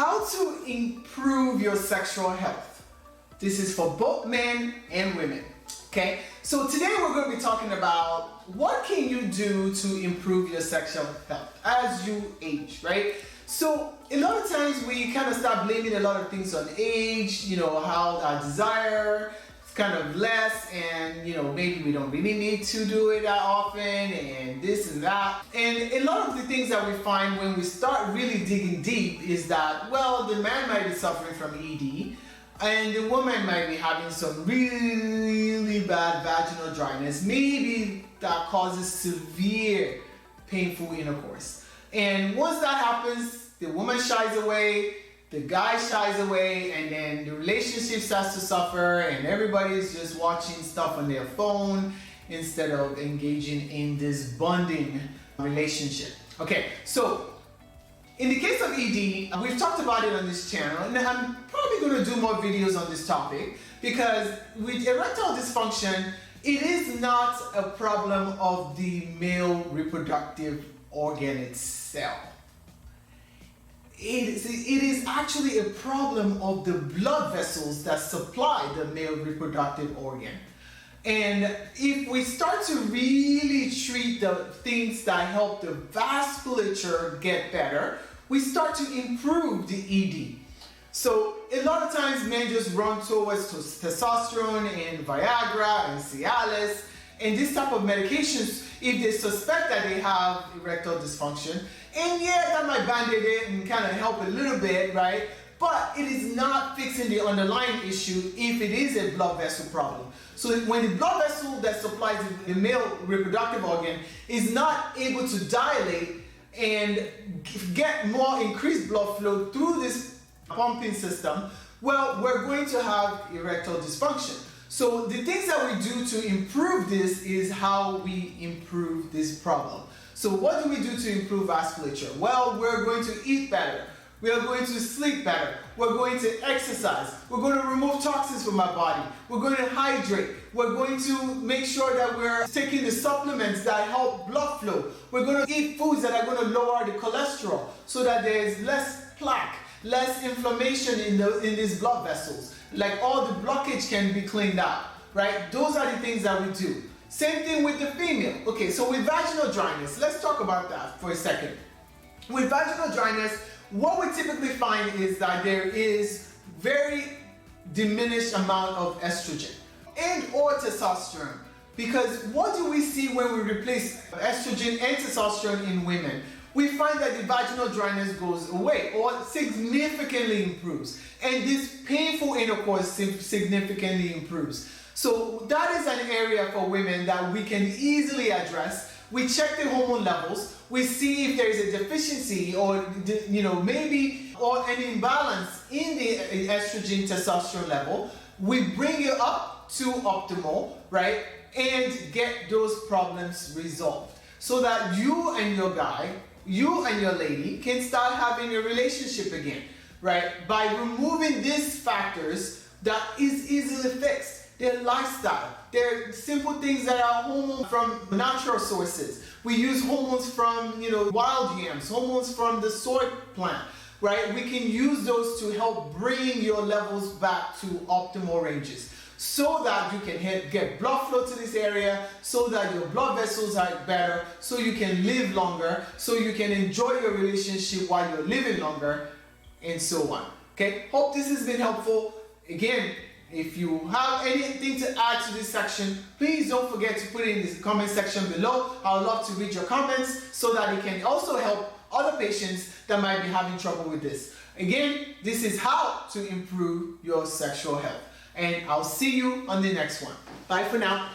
how to improve your sexual health. This is for both men and women. Okay, so today we're going to be talking about what can you do to improve your sexual health as you age, right? So a lot of times we kind of start blaming a lot of things on age, how our desire is kind of less, and maybe we don't really need to do it that often, and this and that. And a lot of the things that we find when we start really digging deep is that, well, the man might be suffering from ED, and the woman might be having some really bad vaginal dryness, maybe that causes severe painful intercourse. And once that happens, the woman shies away, the guy shies away, and then the relationship starts to suffer, and everybody's just watching stuff on their phone instead of engaging in this bonding relationship. Okay, so in the case of ED, we've talked about it on this channel, and I'm probably going to do more videos on this topic because with erectile dysfunction, it is not a problem of the male reproductive organ itself. It is actually a problem of the blood vessels that supply the male reproductive organ. And if we start to really treat the things that help the vasculature get better, we start to improve the ED. So a lot of times men just run towards testosterone and Viagra and Cialis and this type of medications if they suspect that they have erectile dysfunction. And yeah, that might band-aid it and kind of help a little bit, right? But it is not fixing the underlying issue if it is a blood vessel problem. So when the blood vessel that supplies the male reproductive organ is not able to dilate and get more increased blood flow through this pumping system, well, we're going to have erectile dysfunction. So the things that we do to improve this is how we improve this problem. So what do we do to improve vasculature? Well, we're going to eat better. We are going to sleep better. We're going to exercise. We're going to remove toxins from our body. We're going to hydrate. We're going to make sure that we're taking the supplements that help blood flow. We're going to eat foods that are going to lower the cholesterol so that there's less plaque, less inflammation in these blood vessels. Like all the blockage can be cleaned out, right? Those are the things that we do. Same thing with the female. Okay, so with vaginal dryness, let's talk about that for a second. With vaginal dryness, what we typically find is that there is very diminished amount of estrogen and or testosterone. Because what do we see when we replace estrogen and testosterone in women? We find that the vaginal dryness goes away or significantly improves. And this painful intercourse significantly improves. So that is an area for women that we can easily address. We check the hormone levels. We see if there is a deficiency or maybe or an imbalance in the estrogen testosterone level. We bring it up to optimal, right? And get those problems resolved so that you and your guy, you and your lady can start having a relationship again, right? By removing these factors that is easily fixed. Their lifestyle, they're simple things that are hormones from natural sources. We use hormones from, wild yams, hormones from the soy plant, right? We can use those to help bring your levels back to optimal ranges so that you can get blood flow to this area, so that your blood vessels are better, so you can live longer, so you can enjoy your relationship while you're living longer, and so on. Okay, hope this has been helpful. Again, if you have anything to add to this section, please don't forget to put it in the comment section below. I would love to read your comments so that it can also help other patients that might be having trouble with this. Again, this is how to improve your sexual health. And I'll see you on the next one. Bye for now.